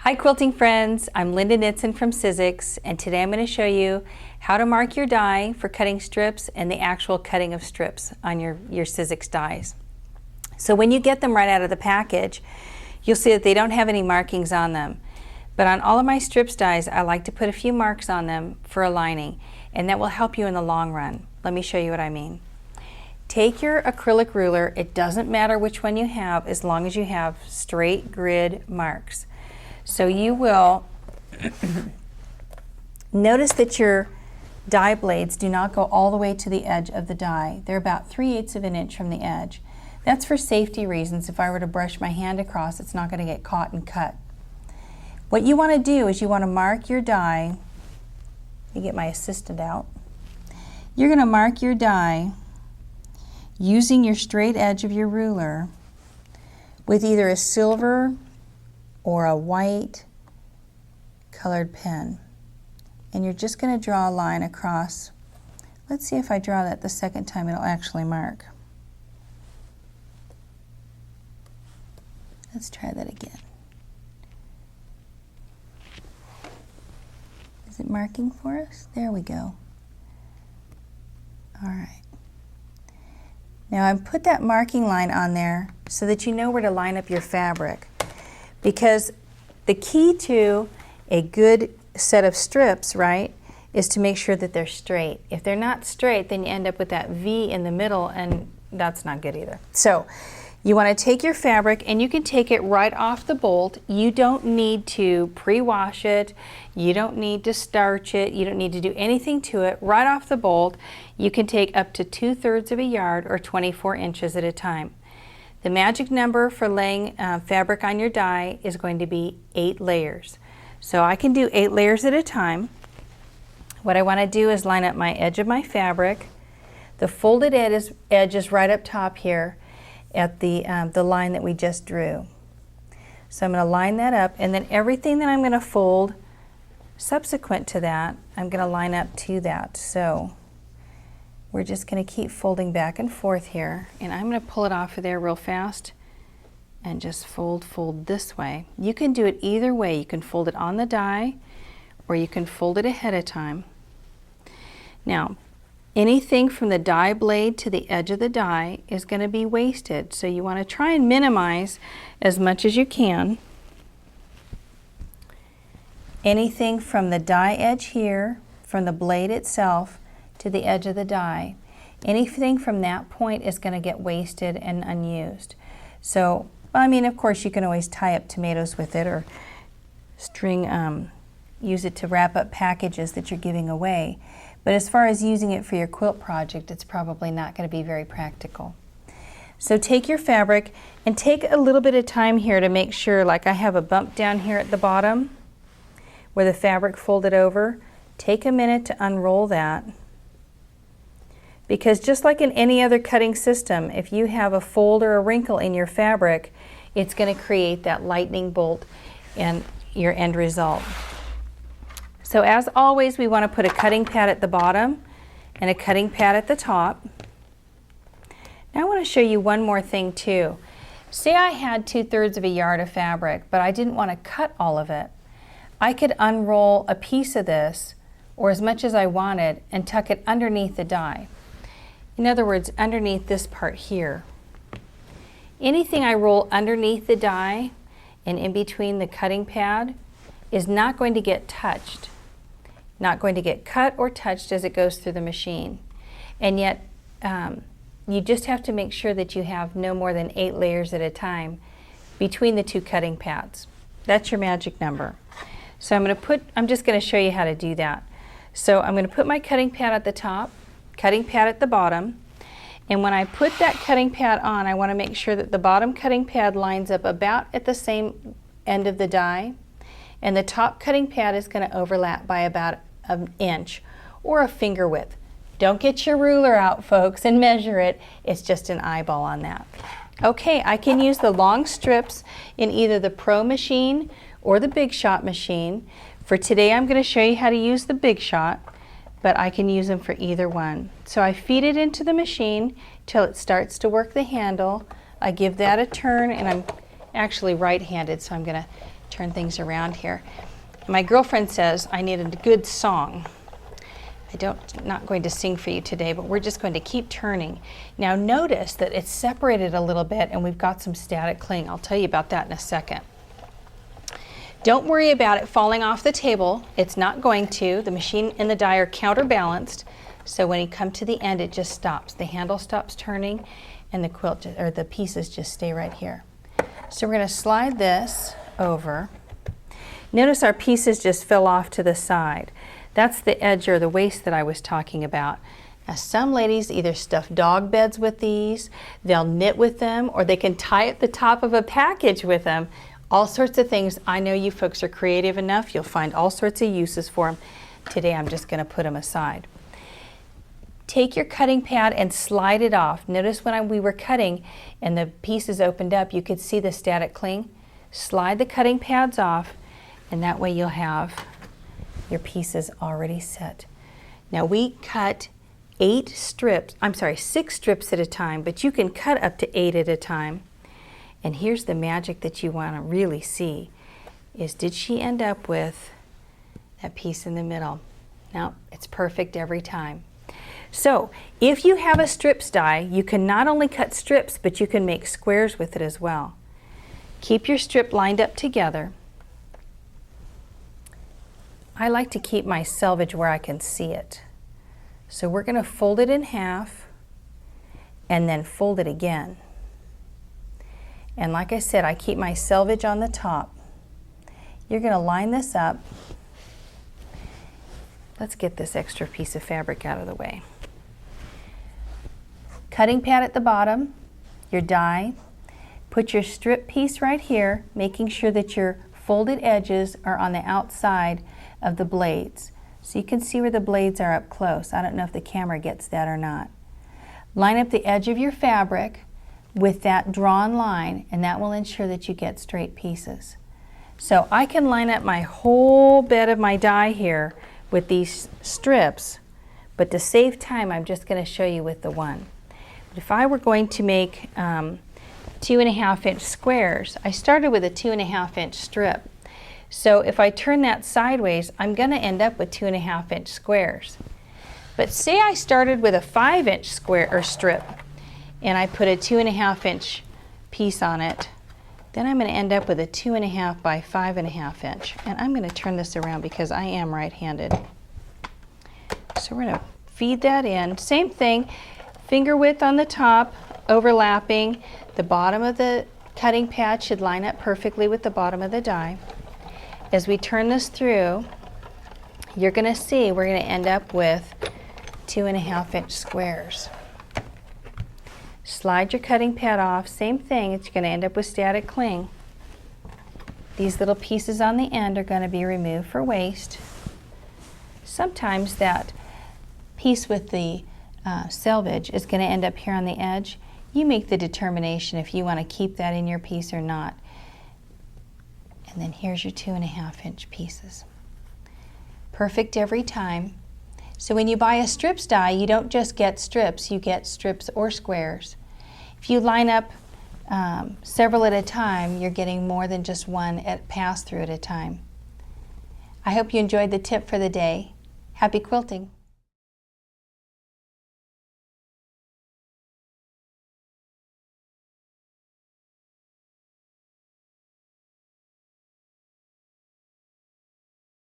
Hi quilting friends, I'm Linda Nitzen from Sizzix, and today I'm going to show you how to mark your die for cutting strips and the actual cutting of strips on your Sizzix dies. So when you get them right out of the package, you'll see that they don't have any markings on them. But on all of my strips dies, I like to put a few marks on them for aligning, and that will help you in the long run. Let me show you what I mean. Take your acrylic ruler, it doesn't matter which one you have as long as you have straight grid marks. So you will notice that your die blades do not go all the way to the edge of the die. They're about 3/8 of an inch from the edge. That's for safety reasons. If I were to brush my hand across, it's not going to get caught and cut. What you want to do is you want to mark your die. Let me get my assistant out. You're going to mark your die using your straight edge of your ruler with either a silver or a white colored pen. And you're just going to draw a line across. Let's see if I draw that the second time it'll actually mark. Let's try that again. Is it marking for us? There we go. All right. Now I've put that marking line on there so that you know where to line up your fabric. Because the key to a good set of strips, right, is to make sure that they're straight. If they're not straight, then you end up with that V in the middle, and that's not good either. So you want to take your fabric, and you can take it right off the bolt. You don't need to pre-wash it. You don't need to starch it. You don't need to do anything to it. Right off the bolt, you can take up to 2/3 of a yard or 24 inches at a time. The magic number for laying fabric on your die is going to be 8 layers. So I can do 8 layers at a time. What I want to do is line up my edge of my fabric. The folded edge is right up top here at the line that we just drew. So I'm going to line that up, and then everything that I'm going to fold subsequent to that, I'm going to line up to that. So we're just going to keep folding back and forth here, and I'm going to pull it off of there real fast and just fold this way. You can do it either way. You can fold it on the die or you can fold it ahead of time. Now, anything from the die blade to the edge of the die is going to be wasted, so you want to try and minimize as much as you can. Anything from the die edge here, from the blade itself, to the edge of the die. Anything from that point is going to get wasted and unused. So, I mean, of course, you can always tie up tomatoes with it or use it to wrap up packages that you're giving away. But as far as using it for your quilt project, it's probably not going to be very practical. So take your fabric and take a little bit of time here to make sure, like I have a bump down here at the bottom where the fabric folded over. Take a minute to unroll that. Because just like in any other cutting system, if you have a fold or a wrinkle in your fabric, it's going to create that lightning bolt in your end result. So as always, we want to put a cutting pad at the bottom and a cutting pad at the top. Now I want to show you one more thing too. Say I had 2/3 of a yard of fabric, but I didn't want to cut all of it. I could unroll a piece of this, or as much as I wanted, and tuck it underneath the die. In other words, underneath this part here. Anything I roll underneath the die and in between the cutting pad is not going to get touched, not going to get cut or touched as it goes through the machine. And yet, you just have to make sure that you have no more than 8 layers at a time between the 2 cutting pads. That's your magic number. So I'm just going to show you how to do that. So I'm going to put my cutting pad at the top, cutting pad at the bottom, and when I put that cutting pad on, I want to make sure that the bottom cutting pad lines up about at the same end of the die, and the top cutting pad is going to overlap by about an inch or a finger width. Don't get your ruler out, folks, and measure it. It's just an eyeball on that. Okay, I can use the long strips in either the Pro machine or the Big Shot machine. For today, I'm going to show you how to use the Big Shot, but I can use them for either one. So I feed it into the machine till it starts to work the handle. I give that a turn, and I'm actually right-handed, so I'm going to turn things around here. My girlfriend says I need a good song. Not going to sing for you today, but we're just going to keep turning. Now notice that it's separated a little bit and we've got some static cling. I'll tell you about that in a second. Don't worry about it falling off the table. It's not going to. The machine and the die are counterbalanced, so when you come to the end, it just stops. The handle stops turning and the quilt, or the pieces just stay right here. So we're going to slide this over. Notice our pieces just fell off to the side. That's the edge or the waist that I was talking about. Now some ladies either stuff dog beds with these, they'll knit with them, or they can tie at the top of a package with them. All sorts of things. I know you folks are creative enough. You'll find all sorts of uses for them. Today I'm just going to put them aside. Take your cutting pad and slide it off. Notice when we were cutting and the pieces opened up, you could see the static cling. Slide the cutting pads off, and that way you'll have your pieces already set. Now we cut 6 strips at a time, but you can cut up to 8 at a time. And here's the magic that you want to really see is, did she end up with that piece in the middle? No, it's perfect every time. So if you have a strips die, you can not only cut strips, but you can make squares with it as well. Keep your strip lined up together. I like to keep my selvage where I can see it. So we're going to fold it in half and then fold it again. And like I said, I keep my selvage on the top. You're going to line this up. Let's get this extra piece of fabric out of the way. Cutting pad at the bottom, your die. Put your strip piece right here, making sure that your folded edges are on the outside of the blades. So you can see where the blades are up close. I don't know if the camera gets that or not. Line up the edge of your fabric with that drawn line, and that will ensure that you get straight pieces. So I can line up my whole bed of my die here with these strips, but to save time, I'm just going to show you with the one. But if I were going to make 2.5 inch squares, I started with a 2.5 inch strip. So if I turn that sideways, I'm going to end up with 2.5 inch squares. But say I started with a 5 inch square or strip, and I put a 2.5 inch piece on it, then I'm going to end up with a 2.5 by 5.5 inch. And I'm going to turn this around because I am right-handed. So we're going to feed that in. Same thing, finger width on the top, overlapping. The bottom of the cutting pad should line up perfectly with the bottom of the die. As we turn this through, you're going to see we're going to end up with 2.5 inch squares. Slide your cutting pad off, same thing, it's going to end up with static cling. These little pieces on the end are going to be removed for waste. Sometimes that piece with the selvage is going to end up here on the edge. You make the determination if you want to keep that in your piece or not. And then here's your 2.5 inch pieces. Perfect every time. So when you buy a strips die, you don't just get strips, you get strips or squares. If you line up several at a time, you're getting more than just one pass through at a time. I hope you enjoyed the tip for the day. Happy quilting!